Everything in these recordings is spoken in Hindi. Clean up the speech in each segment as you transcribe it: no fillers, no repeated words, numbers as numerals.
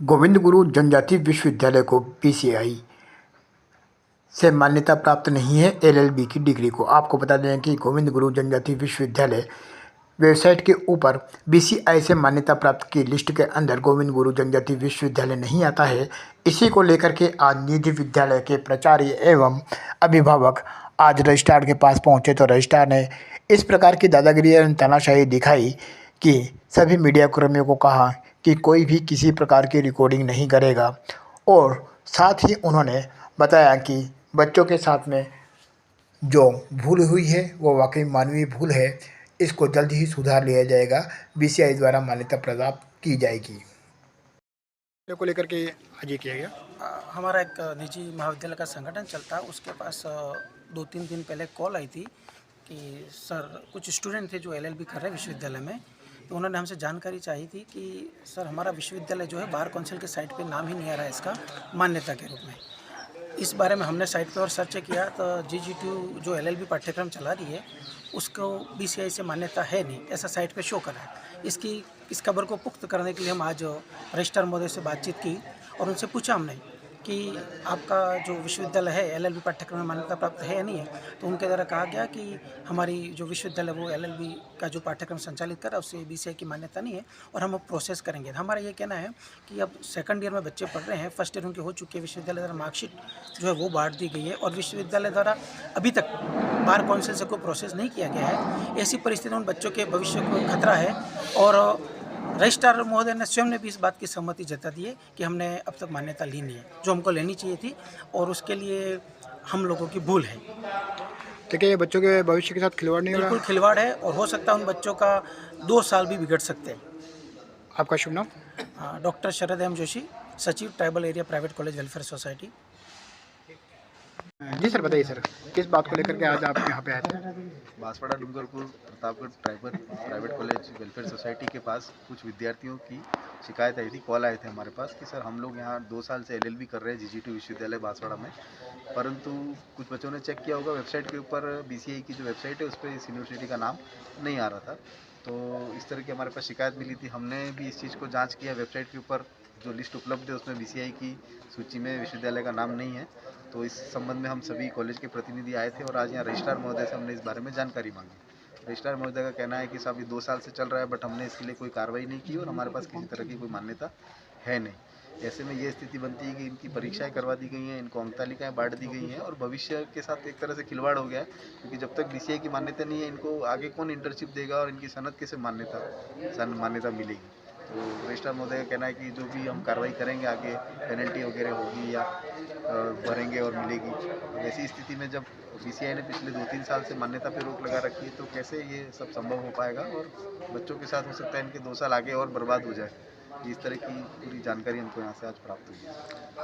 गोविंद गुरु जनजाति विश्वविद्यालय को बीसीआई से मान्यता प्राप्त नहीं है एलएलबी की डिग्री को। आपको बता दें कि गोविंद गुरु जनजाति विश्वविद्यालय वेबसाइट के ऊपर बीसीआई से मान्यता प्राप्त की लिस्ट के अंदर गोविंद गुरु जनजाति विश्वविद्यालय नहीं आता है। इसी को लेकर के आज निधि विद्यालय के प्राचार्य एवं अभिभावक आज रजिस्ट्रार के पास पहुंचे तो रजिस्ट्रार ने इस प्रकार की दादागिरी एवं तानाशाही दिखाई कि सभी मीडिया कर्मियों को कहा कि कोई भी किसी प्रकार की रिकॉर्डिंग नहीं करेगा और साथ ही उन्होंने बताया कि बच्चों के साथ में जो भूल हुई है वो वाकई मानवीय भूल है, इसको जल्द ही सुधार लिया जाएगा, बीसीआई द्वारा मान्यता प्राप्त की जाएगी। को लेकर के आज ये किया गया। हमारा एक निजी महाविद्यालय का संगठन चलता है, उसके पास 2-3 दिन पहले कॉल आई थी कि सर कुछ स्टूडेंट थे जो एलएलबी कर रहे हैं विश्वविद्यालय में, तो उन्होंने हमसे जानकारी चाहिए थी कि सर हमारा विश्वविद्यालय जो है बार काउंसिल के साइट पे नाम ही नहीं आ रहा है इसका मान्यता के रूप में। इस बारे में हमने साइट पर और सर्च किया तो GGTU जो एलएलबी पाठ्यक्रम चला रही है उसको बीसीआई से मान्यता है नहीं, ऐसा साइट पे शो कर रहा है। इस खबर को पुख्त करने के लिए हम आज रजिस्ट्रार महोदय से बातचीत की और उनसे पूछा हमने कि आपका जो विश्वविद्यालय है एलएलबी पाठ्यक्रम में मान्यता प्राप्त है या नहीं है। तो उनके द्वारा कहा गया कि हमारी जो विश्वविद्यालय वो एलएलबी का जो पाठ्यक्रम संचालित कर रहा है उससे बीसीआई की मान्यता नहीं है और हम अब प्रोसेस करेंगे। हमारा ये कहना है कि अब सेकंड ईयर में बच्चे पढ़ रहे हैं, फर्स्ट ईयर उनकी हो चुकी है, विश्वविद्यालय द्वारा मार्कशीट जो है वो बांट दी गई है और विश्वविद्यालय द्वारा अभी तक बार काउंसिल से कोई प्रोसेस नहीं किया गया है। ऐसी परिस्थिति में उन बच्चों के भविष्य को खतरा है और रजिस्ट्रार महोदय ने स्वयं ने भी इस बात की सहमति जता दी है कि हमने अब तक मान्यता ली नहीं है जो हमको लेनी चाहिए थी और उसके लिए हम लोगों की भूल है। ठीक है, ये बच्चों के भविष्य के साथ खिलवाड़ नहीं हो रहा? बिल्कुल खिलवाड़ है और हो सकता है उन बच्चों का 2 साल भी बिगड़ सकते हैं। आपका शुभ नाम? डॉक्टर शरद एम जोशी, सचिव tribal area private college welfare society. जी सर, बताइए सर, किस बात को लेकर के आज आप यहाँ पे आए थे? Banswara Dungarpur Pratapgarh tribal private college welfare society के पास कुछ विद्यार्थियों की शिकायत आई थी, कॉल आए थे हमारे पास कि सर हम लोग यहाँ 2 साल से एलएलबी कर रहे हैं GGTU विश्वविद्यालय बांसवाड़ा में, परंतु कुछ बच्चों ने चेक किया होगा वेबसाइट के ऊपर बीसीआई की जो वेबसाइट है उस पर इस यूनिवर्सिटी का नाम नहीं आ रहा था। तो इस तरह की हमारे पास शिकायत मिली थी। हमने भी इस चीज़ को जाँच किया, वेबसाइट के ऊपर जो लिस्ट उपलब्ध है उसमें बीसीआई की सूची में विश्वविद्यालय का नाम नहीं है। तो इस संबंध में हम सभी कॉलेज के प्रतिनिधि आए थे और आज यहाँ रजिस्ट्रार महोदय से हमने इस बारे में जानकारी मांगी। रजिस्ट्रार महोदय का कहना है कि साहब ये 2 साल से चल रहा है बट हमने इसके लिए कोई कार्रवाई नहीं की और हमारे पास किसी तरह की कोई मान्यता है नहीं। ऐसे में ये स्थिति बनती है कि इनकी परीक्षाएं करवा दी गई हैं, इनको अंक तालिकाएं बांट दी गई हैं और भविष्य के साथ एक तरह से खिलवाड़ हो गया है, क्योंकि जब तक बीसीआई की मान्यता नहीं है इनको आगे कौन इंटर्नशिप देगा और इनकी सनद कैसे मान्यता मिलेगी। तो रजिस्ट्रार महोदय का कहना है कि जो भी हम कार्रवाई करेंगे आगे पेनल्टी वगैरह होगी या भरेंगे और मिलेगी। तो ऐसी स्थिति में जब बीसीआई ने पिछले 2-3 साल से मान्यता पे रोक लगा रखी है तो कैसे ये सब संभव हो पाएगा और बच्चों के साथ हो सकता है इनके 2 साल आगे और बर्बाद हो जाए। इस तरह की पूरी जानकारी हमको यहाँ से आज प्राप्त हुई है।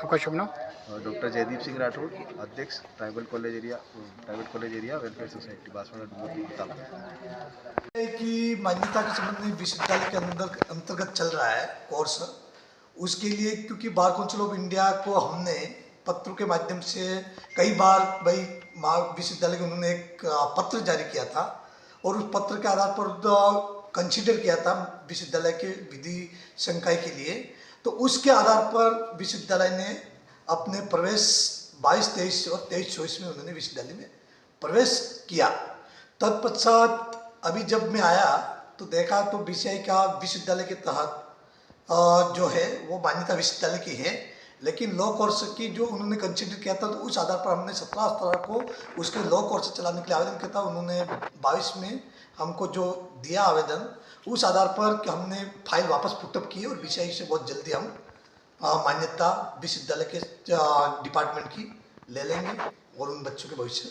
आपका शुभ नाम? डॉक्टर जयदीप सिंह राठौड़, अध्यक्ष private college area welfare society Banswara Dungarpur. की मान्यता के संबंध में विश्वविद्यालय के अंतर्गत चल रहा है कोर्स, उसके लिए क्योंकि बार काउंसिल ऑफ इंडिया को हमने पत्रों के माध्यम से कई बार विश्वविद्यालय को उन्होंने एक पत्र जारी किया था और उस पत्र के आधार पर कंसीडर किया था विश्वविद्यालय के विधि संकाय के लिए। तो उसके आधार पर विश्वविद्यालय ने अपने प्रवेश 22-23 और 23-24 में उन्होंने विश्वविद्यालय में प्रवेश किया। तत्पश्चात अभी जब मैं आया तो देखा तो बीसीआई का विश्वविद्यालय के तहत जो है वो मान्यता विश्वविद्यालय की है, लेकिन लॉ कोर्स की जो उन्होंने कंसिडर किया था तो उस आधार पर हमने 17 को उसके लॉ कोर्स चलाने के लिए आवेदन किया था। उन्होंने 22 में हमको जो दिया आवेदन, उस आधार पर कि हमने फाइल वापस पुटअप की और बीसीआई से बहुत जल्दी हम मान्यता विश्वविद्यालय के डिपार्टमेंट की ले लेंगे और उन बच्चों के भविष्य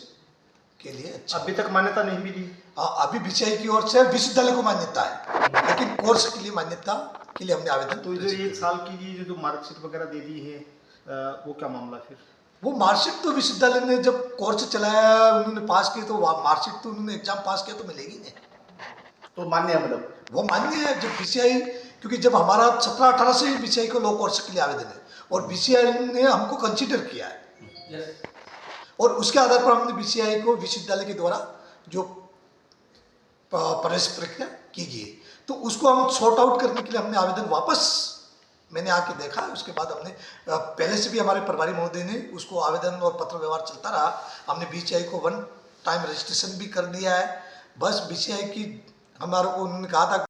के लिए अच्छा। अभी तक मान्यता नहीं मिली? अभी बीसीआई की ओर से विश्वविद्यालय को मान्यता है, लेकिन कोर्स के लिए मान्यता के लिए हमने आवेदन। तो जो 1 साल की जो मार्कशीट वगैरह दे दी है वो क्या मामला फिर? वो मार्कशीट तो विश्वविद्यालय ने जब कोर्स चलाया उन्होंने पास की तो मार्कशीट तो उन्होंने एग्जाम पास किया तो मिलेगी नहीं। तो मान्य है, मतलब वो मान्य है जब बीसीआई, क्योंकि जब हमारा 17-18 से ही बीसीआई को लॉ कोर्स के लिए आवेदन है और बीसीआई ने हमको कंसीडर किया है और उसके आधार पर हमने बीसीआई को विश्वविद्यालय के द्वारा जो प्रवेश प्रक्रिया की गई तो उसको हम सॉर्ट आउट करने के लिए हमने आवेदन वापस मैंने आके देखा, उसके बाद हमने पहले से भी हमारे प्रभारी महोदय ने उसको आवेदन और पत्र व्यवहार चलता रहा। हमने बीसीआई को 1 टाइम रजिस्ट्रेशन भी कर दिया है। बस बीसीआई की हमारे को उन्होंने कहा था